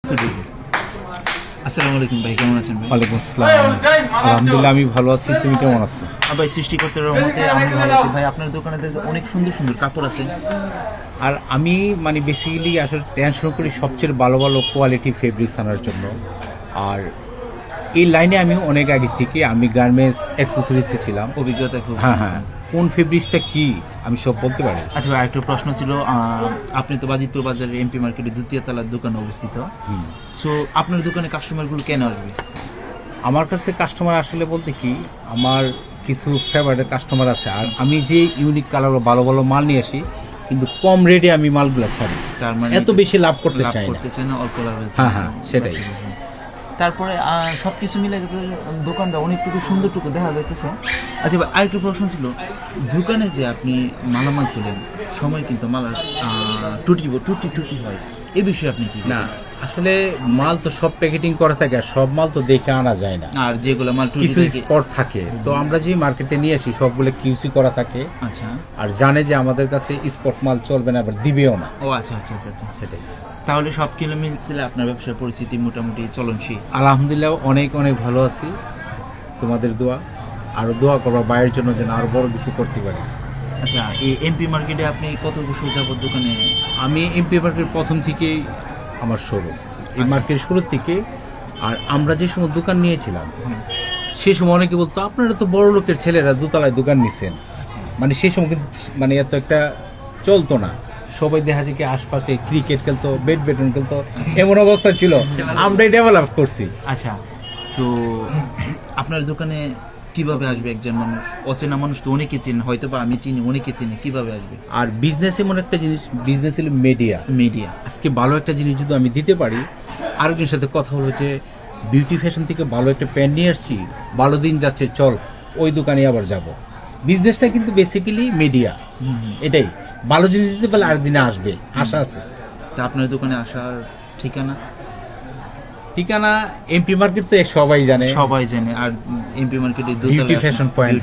আসসালামু আলাইকুম ভাই, কেমন আছেন ভাই? ওয়ালাইকুম আসসালাম। আলহামদুলিল্লাহ, আমি ভালো আছি। তুমি কেমন আছো? ভাই সৃষ্টিকর্তার রহমতে আমি ভালো আছি ভাই। আপনার দোকানে তো অনেক সুন্দর সুন্দর কাপড় আছে। আর আমি মানে বেসিক্যালি আসলে টেনশন করি সবচেয়ে ভালো ভালো কোয়ালিটি ফেব্রিক্স আনার জন্য। আর এই লাইনে আমি অনেক আগে থেকে আমি গার্মেন্টস অ্যাক্সেসরিজে ছিলাম। অভিজ্ঞতা খুব। হ্যাঁ, কোন ফেব্রিক্সটা কি আমি সব বলতে পারি। আচ্ছা ভাই, একটা প্রশ্ন ছিল। আপনি তো বাজিতপুর বাজারের এমপি মার্কেটে দ্বিতীয় তলার দোকানে অবস্থিত। সো আপনার দোকানে কাস্টমারগুলো কেন আসবে? আমার কাছে কাস্টমার আসলে বলতে কি, আমার কিছু ফেভারিট কাস্টমার আছে। আর আমি যে ইউনিক কালার ভালো ভালো মাল নিয়ে আসি, কিন্তু কম রেটে আমি মালগুলো ছাড়ি। তার মানে এত বেশি লাভ করতে চাই না, অল্প লাভ। হ্যাঁ, সেটাই। তারপরে সবকিছু মিলে দোকানটা অনেকটুকু সুন্দরটুকু দেখা যাইতেছে। আচ্ছা ভাই, আরেকটু প্রশ্ন ছিল। দোকানে যে আপনি মালামাল তোলেন, সময় কিন্তু মালার টুটি হয়, এই বিষয়ে আপনি কি? না, আসলে মাল তো সব প্যাকেটিং করা থাকে, আর সব মাল তো দেখে আনা যায় না। আর যেগুলো মাল কিছু স্পট থাকে, তো আমরা যে মার্কেটে নিয়ে আসি সবগুলো কিউসি করা থাকে। আচ্ছা। আর জানে যে আমাদের কাছে স্পট মাল চলবে না, আবার দিবেও না। ও আচ্ছা, সেটাই। তাহলে সব কিলো মিলছিল আপনার ব্যবসার পরিস্থিতি মোটামুটি চলনশীল? আলহামদুলিল্লাহ, অনেক অনেক ভালো আছি। তোমাদের দোয়া, আরো দোয়া করবা বাইরের জন্য, যেন আরো বড় কিছু করতে পারি। আচ্ছা, এই এমপি মার্কেটে আপনি কত বছর যাবত দোকানে? আমি এমপি মার্কেট প্রথম থেকেই আমার শোরুম, এই মার্কেট শুরুর থেকে। আর আমরা যে সময় দোকান নিয়েছিলাম, সে সময় অনেকে বলতো আপনারা তো বড় লোকের ছেলেরা দোতলায় দোকান নিছেন। মানে সে সময় কিন্তু মানে এত একটা চলতো না। সবাই দেখা যায় কি আশপাশে ক্রিকেট খেলতো, ব্যাডমিন্টন খেলতো, এমন অবস্থা ছিল। আমরাই ডেভেলপ করছি। আচ্ছা, তো আপনার দোকানে কিভাবে আসবে একজন মানুষ? অচেনা মানুষ তো অনেকে চিনে, হয়তো বা আমি চিনি, অনেকে চিনি, কিভাবে আসবে? আর বিজনেস এমন একটা জিনিস, বিজনেস হলো মিডিয়া। আজকে ভালো একটা জিনিস যদি আমি দিতে পারি, আরেকজনের সাথে কথা হলো যে বিউটি ফ্যাশন থেকে ভালো একটা প্যান্ট নিয়ে আসছি, ভালো দিন যাচ্ছে, চল ওই দোকানে আবার যাব। বিজনেসটা কিন্তু বেসিক্যালি মিডিয়া। এটাই ভালো জিনিস দিতে পারলে আর দিনে আসবে, আশা আছে। তা আপনার দোকানে আসার ঠিকানা? এমপি মার্কেট তো সবাই জানে। আর এমপি মার্কেটে বিউটি ফ্যাশন পয়েন্ট।